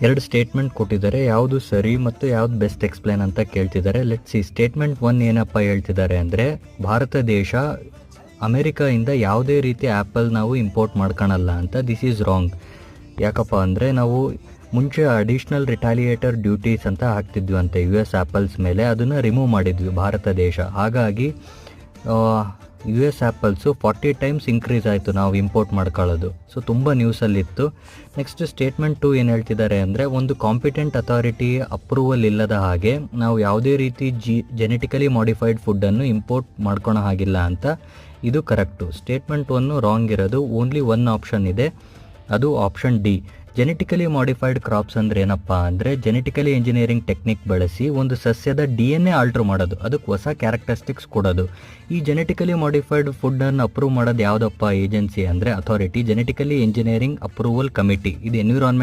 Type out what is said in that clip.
ಎರಡು ಸ್ಟೇಟ್ಮೆಂಟ್ ಕೊಟ್ಟಿದ್ದಾರೆ, ಯಾವುದು ಸರಿ ಮತ್ತು ಯಾವುದು ಬೆಸ್ಟ್ ಎಕ್ಸ್ಪ್ಲೇನ್ ಅಂತ ಕೇಳ್ತಿದ್ದಾರೆ. Let's see. ಸ್ಟೇಟ್ಮೆಂಟ್ 1 ಏನಪ್ಪ ಹೇಳ್ತಿದ್ದಾರೆ ಅಂದರೆ, ಭಾರತ ದೇಶ ಅಮೆರಿಕಾಯಿಂದ ಯಾವುದೇ ರೀತಿ ಆ್ಯಪಲ್ ನಾವು ಇಂಪೋರ್ಟ್ ಮಾಡ್ಕೊಳಲ್ಲ ಅಂತ. This is wrong. ಯಾಕಪ್ಪ ಅಂದರೆ ನಾವು ಮುಂಚೆ ಅಡಿಷ್ನಲ್ ರಿಟಾಲಿಯೇಟರ್ ಡ್ಯೂಟೀಸ್ ಅಂತ ಹಾಕ್ತಿದ್ವಿ ಅಂತೆ US ಆ್ಯಪಲ್ಸ್ ಮೇಲೆ, ಅದನ್ನು ರಿಮೂವ್ ಮಾಡಿದ್ವಿ ಭಾರತ ದೇಶ. ಹಾಗಾಗಿ US ಆ್ಯಪಲ್ಸು 40 ಟೈಮ್ಸ್ ಇನ್ಕ್ರೀಸ್ ಆಯಿತು ನಾವು ಇಂಪೋರ್ಟ್ ಮಾಡ್ಕೊಳ್ಳೋದು. ಸೊ ತುಂಬ ನ್ಯೂಸಲ್ಲಿತ್ತು. ನೆಕ್ಸ್ಟ್ ಸ್ಟೇಟ್ಮೆಂಟ್ 2 ಏನು ಹೇಳ್ತಿದ್ದಾರೆ ಅಂದರೆ, ಒಂದು ಕಾಂಪಿಟೆಂಟ್ ಅಥಾರಿಟಿ ಅಪ್ರೂವಲ್ ಇಲ್ಲದ ಹಾಗೆ ನಾವು ಯಾವುದೇ ರೀತಿ ಜೆನೆಟಿಕಲಿ ಮಾಡಿಫೈಡ್ ಫುಡ್ಡನ್ನು ಇಂಪೋರ್ಟ್ ಮಾಡ್ಕೊಳೋ ಹಾಗಿಲ್ಲ ಅಂತ. ಇದು ಕರೆಕ್ಟು. ಸ್ಟೇಟ್ಮೆಂಟ್ 1 ರಾಂಗ್ ಇರೋದು. ಓನ್ಲಿ ಒನ್ ಆಪ್ಷನ್ ಇದೆ, ಅದು option D. Genetically modified crops ಅಂದರೆ ಏನಪ್ಪ ಅಂದರೆ, ಜೆನೆಟಿಕಲಿ ಇಂಜಿನಿಯರಿಂಗ್ ಟೆಕ್ನಿಕ್ ಬಳಸಿ ಒಂದು ಸಸ್ಯದ DNA ಆಲ್ಟ್ರ್ ಮಾಡೋದು, ಅದಕ್ಕೆ ಹೊಸ ಕ್ಯಾರೆಕ್ಟರಿಸ್ಟಿಕ್ಸ್ ಕೊಡೋದು. ಈ ಜೆನೆಟಿಕಲಿ ಮಾಡಿಫೈಡ್ ಫುಡ್ಡನ್ನು ಅಪ್ರೂವ್ ಮಾಡೋದು ಯಾವುದಪ್ಪ ಏಜೆನ್ಸಿ ಅಂದರೆ authority, genetically engineering approval committee. ಇದು ಎನ್ವಿರಾನ್ಮೆಂಟ್